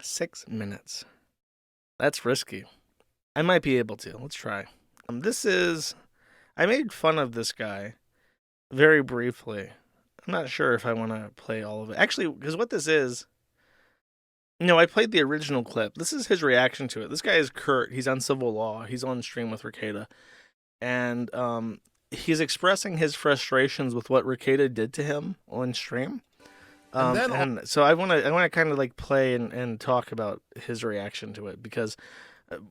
6 minutes. That's risky. I might be able to. Let's try. I made fun of this guy very briefly. I'm not sure if I want to play all of it. Actually, because what this is, no, I played the original clip. This is his reaction to it. This guy is Kurt. He's on Civil Law. He's on stream with Rekieta. And he's expressing his frustrations with what Rekieta did to him on stream. And so I want to kind of like play and talk about his reaction to it, because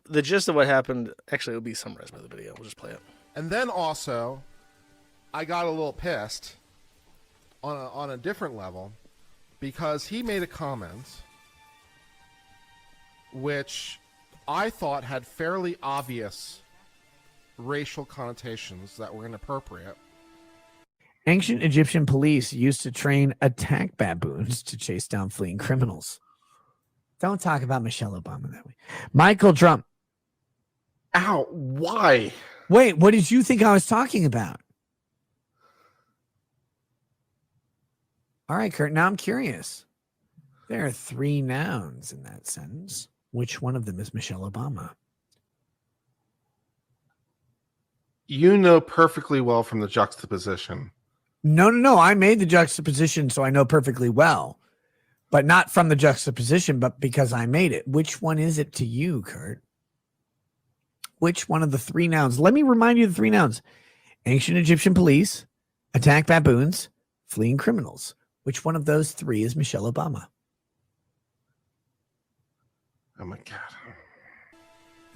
the gist of what happened, actually it'll be summarized by the video. We'll just play it. And then also, I got a little pissed on a different level, because he made a comment which I thought had fairly obvious racial connotations that were inappropriate. Ancient Egyptian police used to train attack baboons to chase down fleeing criminals. Don't talk about Michelle Obama that way. Michael Trump. Ow, why? Wait, what did you think I was talking about? All right, Kurt, now I'm curious. There are 3 nouns in that sentence. Which one of them is Michelle Obama? You know perfectly well from the juxtaposition. No. I made the juxtaposition, so I know perfectly well. But not from the juxtaposition, but because I made it. Which one is it to you, Kurt? Which one of the 3 nouns? Let me remind you of the 3 nouns. Ancient Egyptian police, attack baboons, fleeing criminals. Which one of those 3 is Michelle Obama? Oh my God.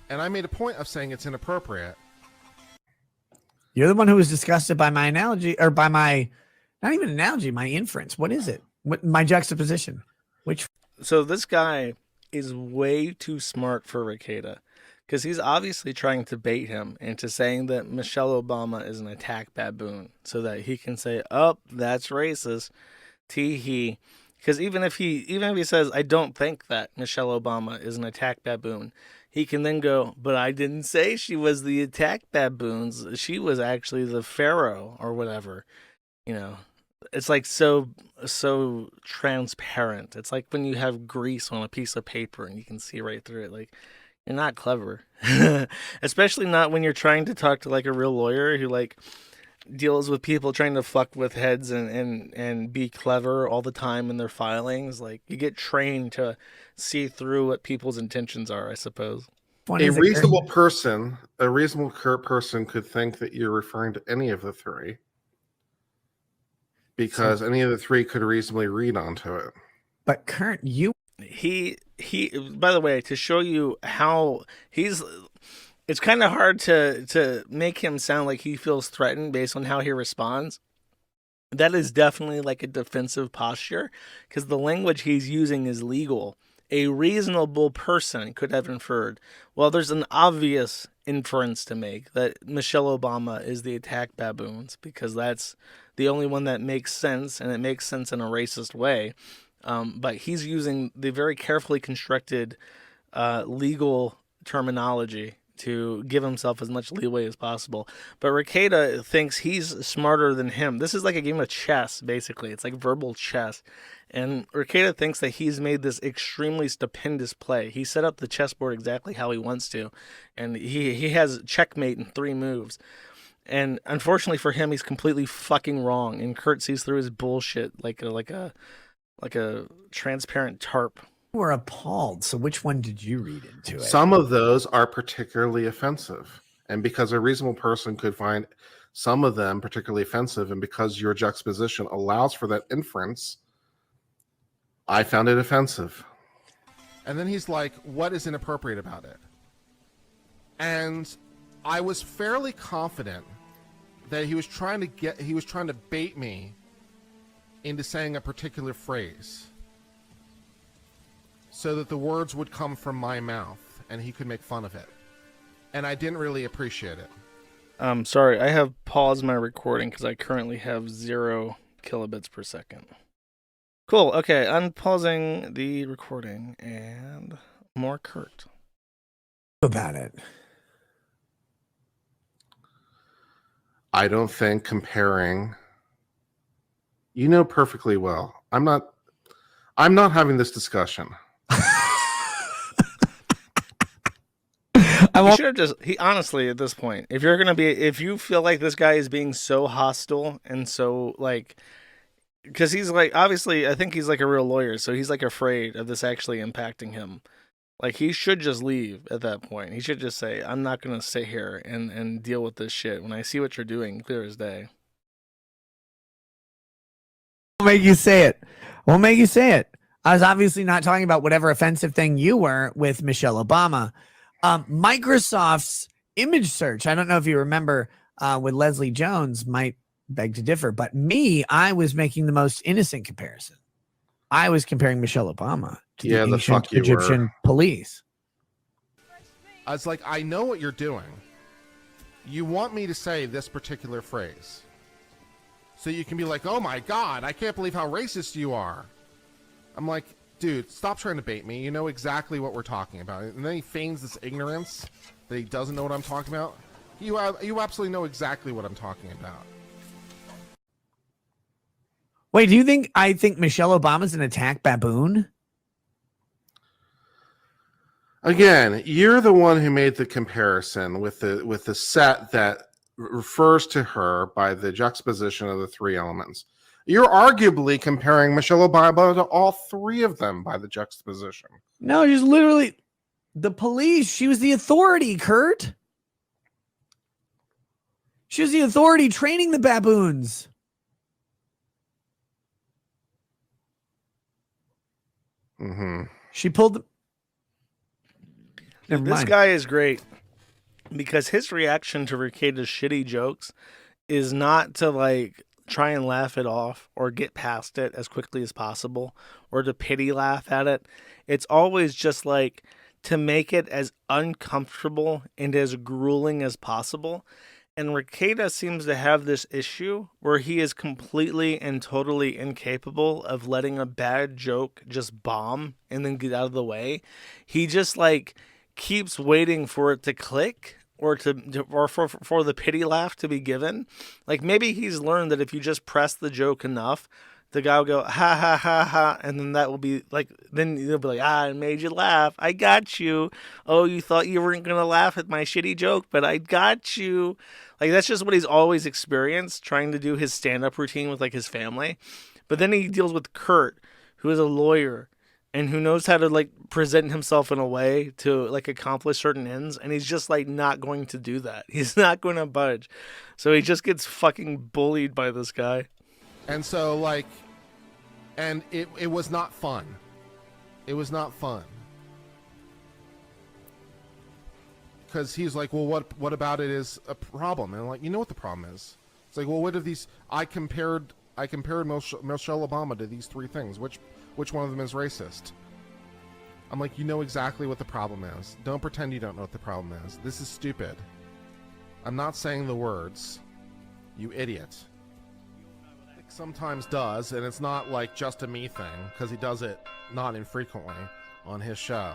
And I made a point of saying it's inappropriate. You're the one who was disgusted by my analogy, or by my, not even analogy, my inference. What is it? My juxtaposition. So this guy is way too smart for Rekieta, because he's obviously trying to bait him into saying that Michelle Obama is an attack baboon, so that he can say, "Oh, that's racist." Tee-hee. Because even if he says, "I don't think that Michelle Obama is an attack baboon," he can then go, "But I didn't say she was the attack baboons. She was actually the pharaoh," or whatever. You know, it's like so transparent. It's like when you have grease on a piece of paper and you can see right through it. Like, you're not clever. Especially not when you're trying to talk to like a real lawyer who like deals with people trying to fuck with heads and be clever all the time in their filings. Like, you get trained to see through what people's intentions are, I suppose. A reasonable person could think that you're referring to any of the 3, because any of the 3 could reasonably read onto it. But Kurt, he by the way, to show you how it's kind of hard to make him sound like he feels threatened based on how he responds. That is definitely like a defensive posture, because the language he's using is legal. A reasonable person could have inferred, well, there's an obvious inference to make that Michelle Obama is the attack baboons, because that's the only one that makes sense, and it makes sense in a racist way. But he's using the very carefully constructed legal terminology to give himself as much leeway as possible. But Rekieta thinks he's smarter than him. This is like a game of chess, basically. It's like verbal chess. And Rekieta thinks that he's made this extremely stupendous play. He set up the chessboard exactly how he wants to. And he has checkmate in 3 moves. And unfortunately for him, he's completely fucking wrong. And Kurt sees through his bullshit like a transparent tarp. were appalled. So which one did you read into it? Some of those are particularly offensive. And because a reasonable person could find some of them particularly offensive, and because your juxtaposition allows for that inference, I found it offensive. And then he's like, what is inappropriate about it? And I was fairly confident that he was trying to bait me into saying a particular phrase so that the words would come from my mouth and he could make fun of it. And I didn't really appreciate it. Sorry, I have paused my recording because I currently have 0 kilobits per second. Cool, okay, unpausing the recording and more Kurt. About it. I don't think comparing, you know perfectly well, I'm not having this discussion. I He won't. should have just he honestly at this point, if you feel like this guy is being so hostile and so like because he's like obviously I think he's like a real lawyer, so he's like afraid of this actually impacting him. Like he should just leave at that point. He should just say, "I'm not gonna sit here and deal with this shit. When I see what you're doing, clear as day." Make you say it. Won't make you say it. I was obviously not talking about whatever offensive thing you were with Michelle Obama. Microsoft's image search. I don't know if you remember with Leslie Jones, might beg to differ, but I was making the most innocent comparison. I was comparing Michelle Obama to Yeah, the the ancient fuck you Egyptian were. police. I was like, I know what you're doing. You want me to say this particular phrase. So you can be like, oh my God, I can't believe how racist you are. I'm like, dude, stop trying to bait me. You know exactly what we're talking about. And then he feigns this ignorance that he doesn't know what I'm talking about. You absolutely know exactly what I'm talking about. Wait, do you think I think Michelle Obama's an attack baboon? Again, you're the one who made the comparison with the set that refers to her by the juxtaposition of the three elements. You're arguably comparing Michelle Obama to all three of them by the juxtaposition. No, she's literally the police. She was the authority, Kurt. She was the authority training the baboons. Mm-hmm. She pulled the. Never This mind. guy is great because his reaction to Rekieta's shitty jokes is not to like try and laugh it off or get past it as quickly as possible or to pity laugh at it. It's always just like to make it as uncomfortable and as grueling as possible. And Rekieta seems to have this issue where he is completely and totally incapable of letting a bad joke just bomb and then get out of the way. He just like keeps waiting for it to click or for the pity laugh to be given. Like maybe he's learned that if you just press the joke enough, the guy will go ha ha ha ha, and then that will be like then he'll be like, I made you laugh, I got you. Oh, you thought you weren't gonna laugh at my shitty joke, but I got you. Like that's just what he's always experienced trying to do his stand-up routine with like his family. But then he deals with Kurt, who is a lawyer and who knows how to like present himself in a way to like accomplish certain ends, and he's just like not going to do that. He's not going to budge. So he just gets fucking bullied by this guy. And so, like, and it was not fun. It was not fun. Because he's like, well, what about it is a problem? And I'm like, you know what the problem is? It's like, well, what if these? I compared Michelle Obama to these three things. Which one of them is racist? I'm like, you know exactly what the problem is. Don't pretend you don't know what the problem is. This is stupid. I'm not saying the words. You idiot. Sometimes does, and it's not like just a me thing, because he does it not infrequently on his show.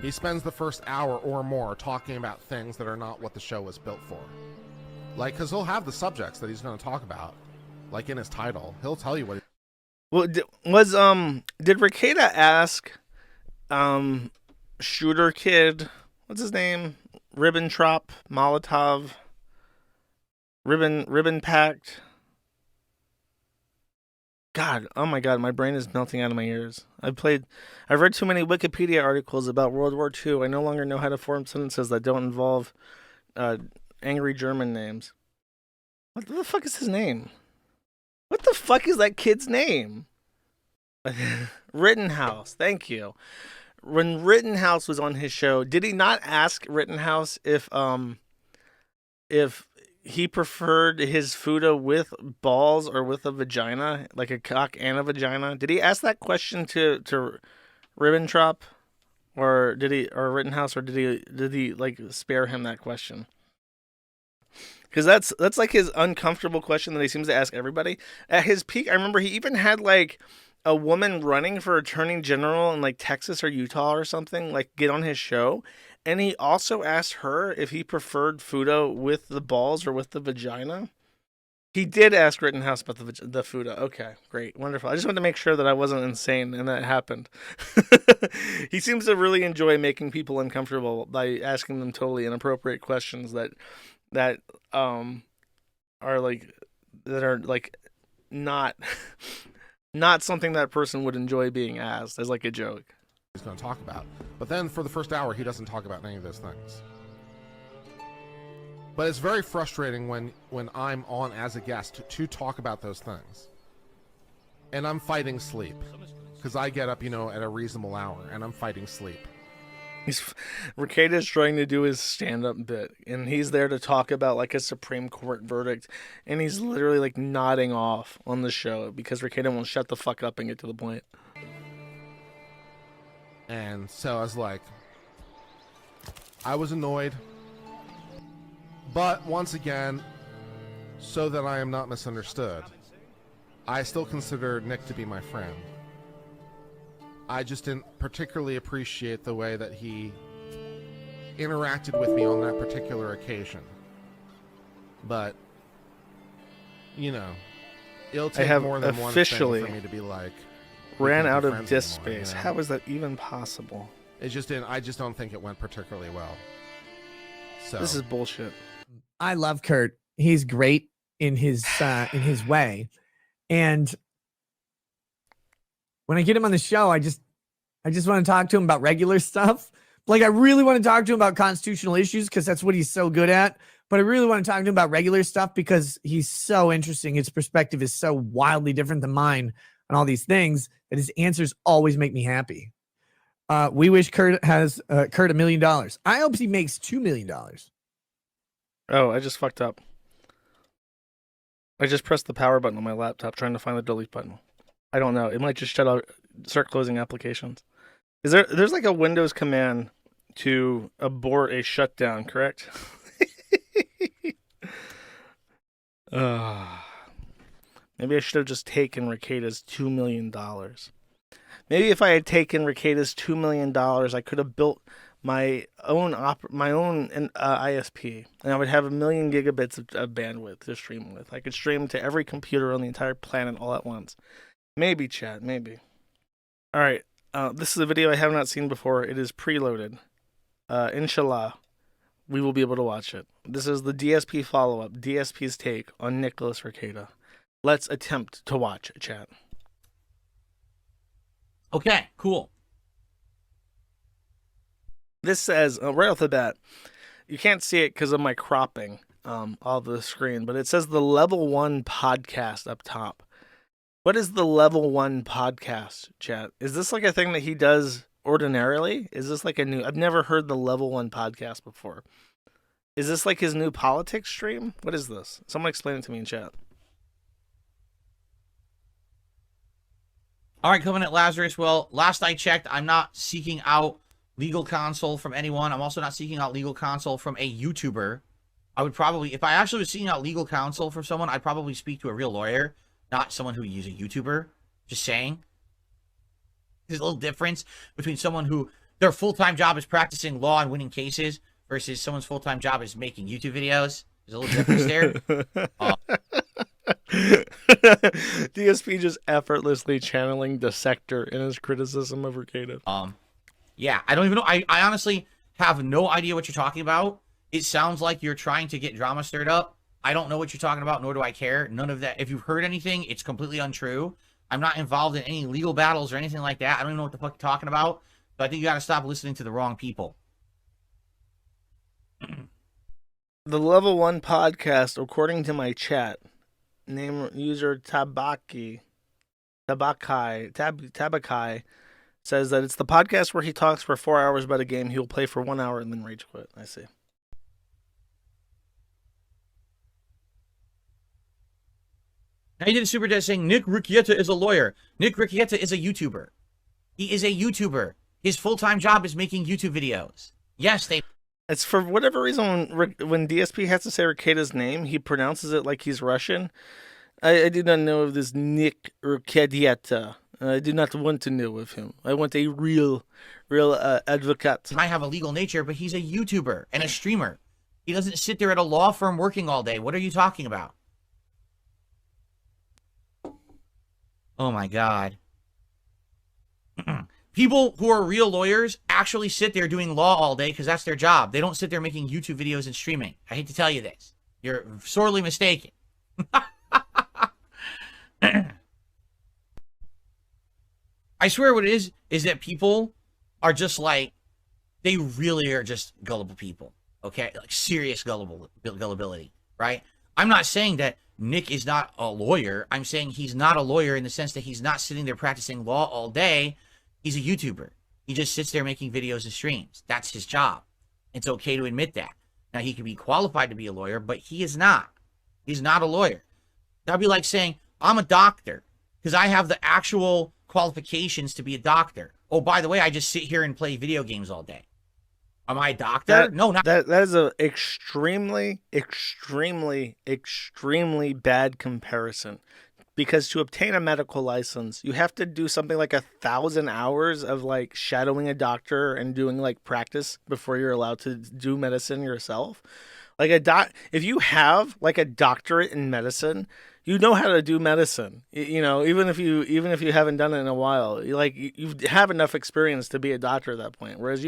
He spends the first hour or more talking about things that are not what the show was built for. Like, because he'll have the subjects that he's going to talk about, like in his title. He'll tell you what. Well, did Rekieta ask Shooter Kid, what's his name? Ribbentrop, Molotov, Ribbon Pact. God, oh my God, my brain is melting out of my ears. I've read too many Wikipedia articles about World War II. I no longer know how to form sentences that don't involve angry German names. What the fuck is his name? What the fuck is that kid's name? Rittenhouse, thank you. When Rittenhouse was on his show, did he not ask Rittenhouse if he preferred his fuda with balls or with a vagina, like a cock and a vagina? Did he ask that question to Ribbentrop, or Rittenhouse, or did he like spare him that question? Because that's like his uncomfortable question that he seems to ask everybody. At his peak, I remember he even had like a woman running for attorney general in like Texas or Utah or something, like get on his show. And he also asked her if he preferred fuda with the balls or with the vagina. He did ask Rittenhouse about the Fuda. Okay, great, wonderful. I just wanted to make sure that I wasn't insane and that happened. He seems to really enjoy making people uncomfortable by asking them totally inappropriate questions that are like not not something that person would enjoy being asked as like a joke. He's going to talk about. But then for the first hour, he doesn't talk about any of those things. But it's very frustrating when I'm on as a guest to talk about those things. And I'm fighting sleep. Because I get up, at a reasonable hour, and I'm fighting sleep. Rekieta's trying to do his stand-up bit, and he's there to talk about like a Supreme Court verdict, and he's literally like nodding off on the show because Rekieta won't shut the fuck up and get to the point. And so I was annoyed. But once again, so that I am not misunderstood, I still consider Nick to be my friend. I just didn't particularly appreciate the way that he interacted with me on that particular occasion. But, it'll take more than one thing for me to be like, ran out of disk space. How is that even possible? I just don't think it went particularly well. So this is bullshit. I love Kurt. He's great in his way. And when I get him on the show, I just want to talk to him about regular stuff. Like I really want to talk to him about constitutional issues because that's what he's so good at. But I really want to talk to him about regular stuff because he's so interesting. His perspective is so wildly different than mine on all these things that his answers always make me happy. We wish Kurt has Kurt $1 million. I hope he makes $2 million. Oh, I just fucked up. I just pressed the power button on my laptop trying to find the delete button. I don't know. It might just start closing applications. There's like a Windows command to abort a shutdown, correct? Maybe I should have just taken Rekieta's $2 million. Maybe if I had taken Rekieta's $2 million, I could have built my own ISP, and I would have 1 million gigabits of bandwidth to stream with. I could stream to every computer on the entire planet all at once. Maybe, chat, maybe. All right, this is a video I have not seen before. It is preloaded. Inshallah, we will be able to watch it. This is the DSP follow-up, DSP's take on Nicholas Rekieta. Let's attempt to watch, chat. Okay, cool. This says, right off the bat, you can't see it because of my cropping of the screen, but it says the Level 1 podcast up top. What is the Level 1 podcast, chat? Is this like a thing that he does ordinarily? Is this like a new... I've never heard the Level 1 podcast before. Is this like his new politics stream? What is this? Someone explain it to me in chat. All right, Covenant Lazarus. Well, last I checked, I'm not seeking out legal counsel from anyone. I'm also not seeking out legal counsel from a YouTuber. I would probably, if I actually was seeking out legal counsel from someone, I'd probably speak to a real lawyer, not someone who is a YouTuber. Just saying. There's a little difference between someone who their full-time job is practicing law and winning cases versus someone's full-time job is making YouTube videos. There's a little difference there. DSP just effortlessly channeling Dissector in his criticism of Rekieta. Yeah, I don't even know. I honestly have no idea what you're talking about. It sounds like you're trying to get drama stirred up. I don't know what you're talking about, nor do I care. None of that. If you've heard anything, it's completely untrue. I'm not involved in any legal battles or anything like that. I don't even know what the fuck you're talking about. So I think you got to stop listening to the wrong people. The Level 1 podcast, according to my chat, name user Tabakai, says that it's the podcast where he talks for 4 hours about a game he will play for 1 hour and then rage quit. I see. Now you did a super chat saying Nick Rekieta is a lawyer. Nick Rekieta is a YouTuber. He is a YouTuber. His full-time job is making YouTube videos. Yes, they... It's for whatever reason when DSP has to say Rekieta's name, he pronounces it like he's Russian. I do not know of this Nick Rekieta. I do not want to know of him. I want a real advocate. He might have a legal nature, but he's a YouTuber and a streamer. He doesn't sit there at a law firm working all day. What are you talking about? Oh my God. People who are real lawyers actually sit there doing law all day because that's their job. They don't sit there making YouTube videos and streaming. I hate to tell you this. You're sorely mistaken. I swear what it is that people are just like, they really are just gullible people. Okay? Like serious gullibility, right? I'm not saying that Nick is not a lawyer. I'm saying he's not a lawyer in the sense that he's not sitting there practicing law all day. He's a YouTuber. He just sits there making videos and streams. That's his job. It's okay to admit that. Now, he could be qualified to be a lawyer, but he is not. He's not a lawyer. That'd be like saying, I'm a doctor because I have the actual qualifications to be a doctor. Oh, by the way, I just sit here and play video games all day. Am I a doctor? No, not. That is a extremely bad comparison. Because to obtain a medical license, you have to do something like 1,000 hours of like shadowing a doctor and doing like practice before you're allowed to do medicine yourself. Like if you have like a doctorate in medicine, you know how to do medicine. You know, even if you haven't done it in a while, you have enough experience to be a doctor at that point. Whereas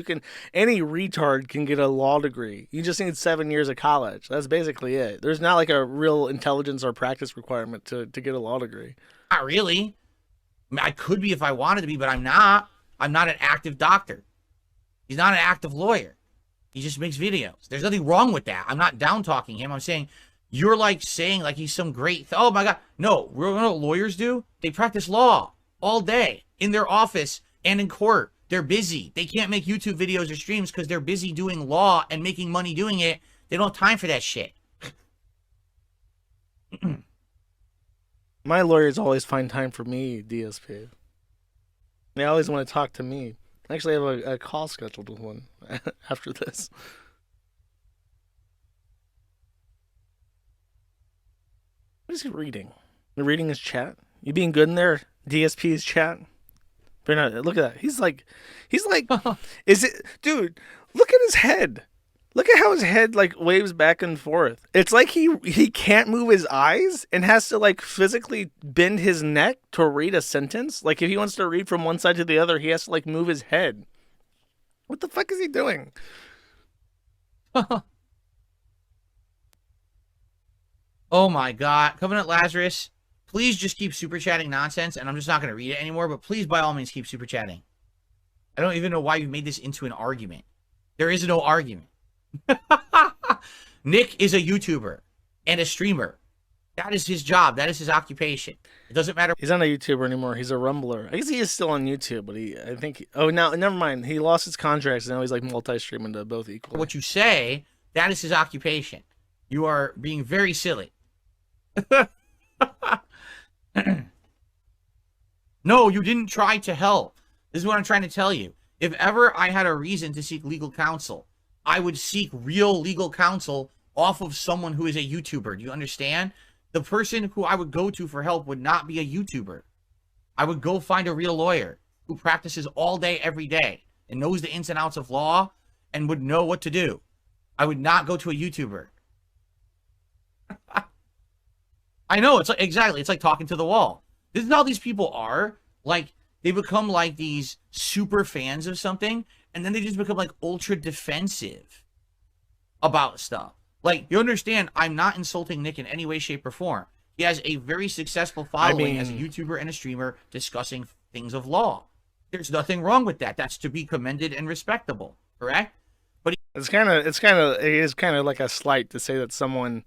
any retard can get a law degree. You just need 7 years of college. That's basically it. There's not like a real intelligence or practice requirement to get a law degree. Not really. I mean, I could be if I wanted to be, but I'm not. I'm not an active doctor. He's not an active lawyer. He just makes videos. There's nothing wrong with that. I'm not down talking him. I'm saying you're like saying like he's some great. Oh my God. No, you know what lawyers do? They practice law all day in their office and in court. They're busy. They can't make YouTube videos or streams because they're busy doing law and making money doing it. They don't have time for that shit. My lawyers always find time for me, DSP. They always want to talk to me. I actually have a call scheduled with one after this. What is he reading? You're reading his chat? You being good in there, DSP's chat? But no, look at that. He's like, is it, dude? Look at his head. Look at how his head like waves back and forth. It's like he can't move his eyes and has to like physically bend his neck to read a sentence. Like if he wants to read from one side to the other, he has to like move his head. What the fuck is he doing? Oh my God. Covenant Lazarus, please just keep super chatting nonsense, and I'm just not going to read it anymore, but please by all means keep super chatting. I don't even know why you made this into an argument. There is no argument. Nick is a YouTuber and a streamer. That is his job. That is his occupation. It doesn't matter. He's not a YouTuber anymore. He's a Rumbler. I guess he is still on YouTube, but I think, oh, now, never mind. He lost his contracts, and now he's like multi-streaming to both equally. What you say, that is his occupation. You are being very silly. No, you didn't try to help. This is what I'm trying to tell you. If ever I had a reason to seek legal counsel, I would seek real legal counsel off of someone who is a YouTuber. Do you understand? The person who I would go to for help would not be a YouTuber. I would go find a real lawyer who practices all day, every day, and knows the ins and outs of law and would know what to do. I would not go to a YouTuber. I know, it's like, exactly, it's like talking to the wall. This is how these people are. Like, they become like these super fans of something, and then they just become like ultra defensive about stuff. Like, you understand, I'm not insulting Nick in any way, shape, or form. He has a very successful following as a YouTuber and a streamer discussing things of law. There's nothing wrong with that. That's to be commended and respectable, correct? But it is kind of like a slight to say that someone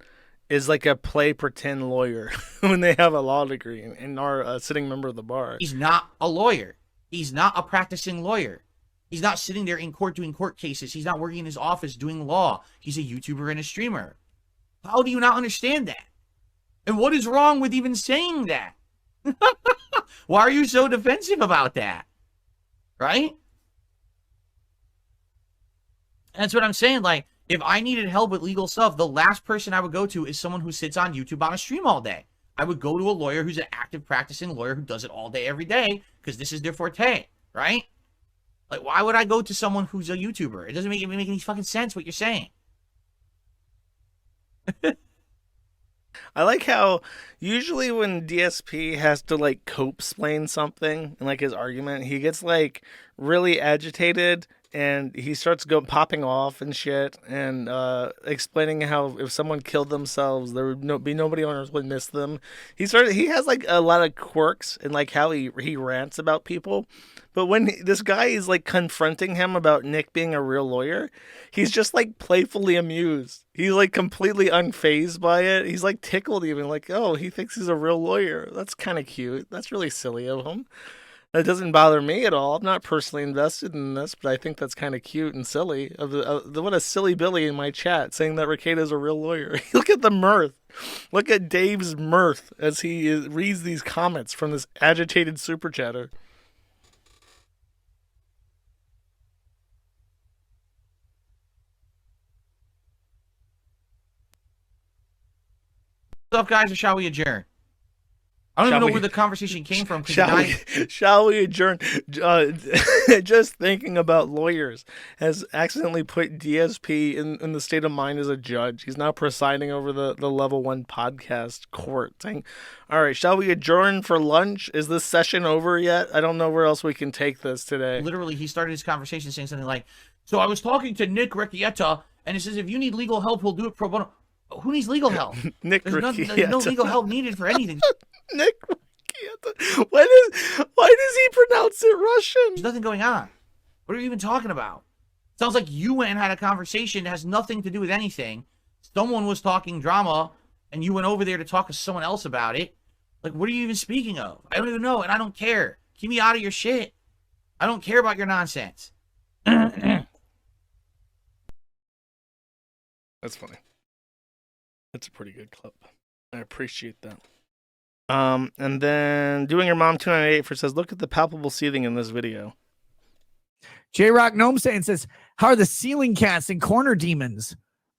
is like a play pretend lawyer when they have a law degree and are a sitting member of the bar. He's not a lawyer. He's not a practicing lawyer. He's not sitting there in court doing court cases. He's not working in his office doing law. He's a YouTuber and a streamer. How do you not understand that? And what is wrong with even saying that? Why are you so defensive about that? Right? That's what I'm saying. Like, if I needed help with legal stuff, the last person I would go to is someone who sits on YouTube on a stream all day. I would go to a lawyer who's an active practicing lawyer who does it all day, every day, because this is their forte, right? Like, why would I go to someone who's a YouTuber? It doesn't make any fucking sense what you're saying. I like how usually when DSP has to like cope-explain something in like his argument, he gets like really agitated and he starts popping off and shit and explaining how if someone killed themselves, there would be nobody on earth would miss them. He has like a lot of quirks and like how he rants about people. But when this guy is like confronting him about Nick being a real lawyer, he's just like playfully amused. He's like completely unfazed by it. He's like tickled even, like, oh, he thinks he's a real lawyer. That's kind of cute. That's really silly of him. That doesn't bother me at all. I'm not personally invested in this, but I think that's kind of cute and silly. What a silly Billy in my chat saying that Rekieta is a real lawyer. Look at the mirth. Look at Dave's mirth as he reads these comments from this agitated super chatter. What's up, guys, or shall we adjourn? I don't even know where the conversation came from. Shall we adjourn? Just thinking about lawyers has accidentally put DSP in the state of mind as a judge. He's now presiding over the level 1 podcast court, saying, all right, shall we adjourn for lunch? Is this session over yet? I don't know where else we can take this today. Literally, he started his conversation saying something like, so I was talking to Nick Rekieta, and he says, if you need legal help, he'll do it pro bono. Who needs legal help? Nick Rekieta. There's no legal help needed for anything. Nick Rekieta. Why does he pronounce it Russian? There's nothing going on. What are you even talking about? Sounds like you went and had a conversation that has nothing to do with anything. Someone was talking drama, and you went over there to talk to someone else about it. Like, what are you even speaking of? I don't even know, and I don't care. Keep me out of your shit. I don't care about your nonsense. That's funny. That's a pretty good clip. I appreciate that. And then Doing Your Mom 298 for says, look at the palpable seething in this video. J-Rock Gnome saying says, how are the ceiling cats and corner demons?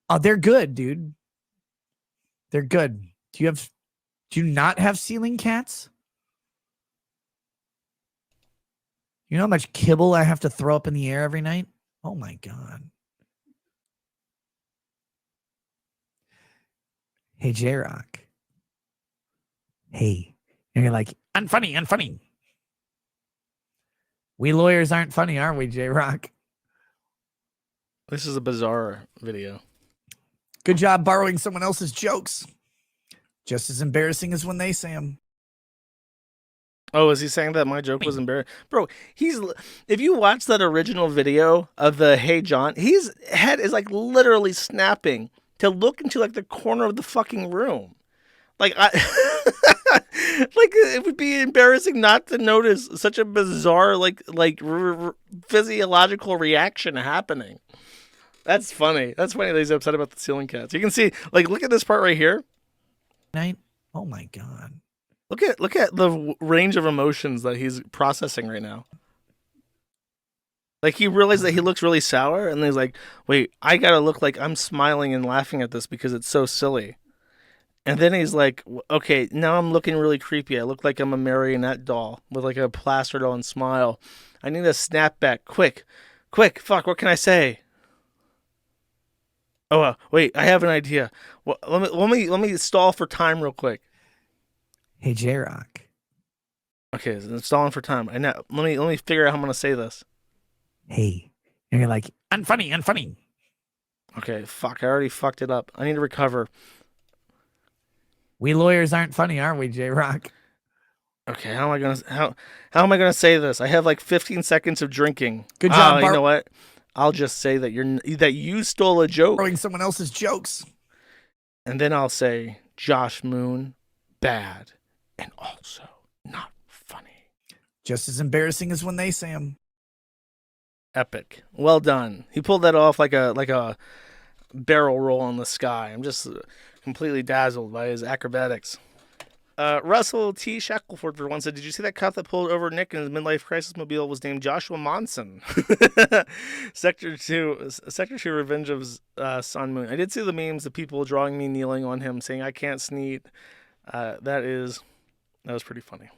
Oh, they're good, dude. They're good. Do you not have ceiling cats? You know how much kibble I have to throw up in the air every night? Oh my God. Hey, J-Rock. Hey. And you're like, unfunny. We lawyers aren't funny, are we, J-Rock? This is a bizarre video. Good job borrowing someone else's jokes. Just as embarrassing as when they say them. Oh, is he saying that my joke was embarrassing? Bro, if you watch that original video of the Hey John, his head is like literally snapping to look into like the corner of the fucking room. Like like it would be embarrassing not to notice such a bizarre physiological reaction happening. That's funny. That's funny that he's upset about the ceiling cats. You can see, like, look at this part right here. Oh my God. Look at the range of emotions that he's processing right now. Like, he realized that he looks really sour, and he's like, wait, I gotta look like I'm smiling and laughing at this because it's so silly. And then he's like, okay, now I'm looking really creepy. I look like I'm a marionette doll with like a plastered on smile. I need a snapback. Quick, fuck, what can I say? Oh, wait, I have an idea. Well, let me stall for time real quick. Hey, J-Rock. Okay, so I'm stalling for time. I know. Let me figure out how I'm gonna say this. Hey. And you're like, unfunny. Okay, fuck, I already fucked it up. I need to recover. We lawyers aren't funny, are we, J-Rock? Okay, how am I gonna say this? I have like 15 seconds of drinking. Good job, you know what? I'll just say that you stole a joke. Borrowing someone else's jokes. And then I'll say Josh Moon, bad, and also not funny. Just as embarrassing as when they say them. Epic. Well done. He pulled that off like a barrel roll in the sky. I'm just completely dazzled by his acrobatics. Russell T. Shackleford for one said, did you see that cop that pulled over Nick in his midlife crisis mobile was named Joshua Monson? Sector 2 Revenge of Sun Moon. I did see the memes of people drawing me kneeling on him saying I can't sneeze. That was pretty funny.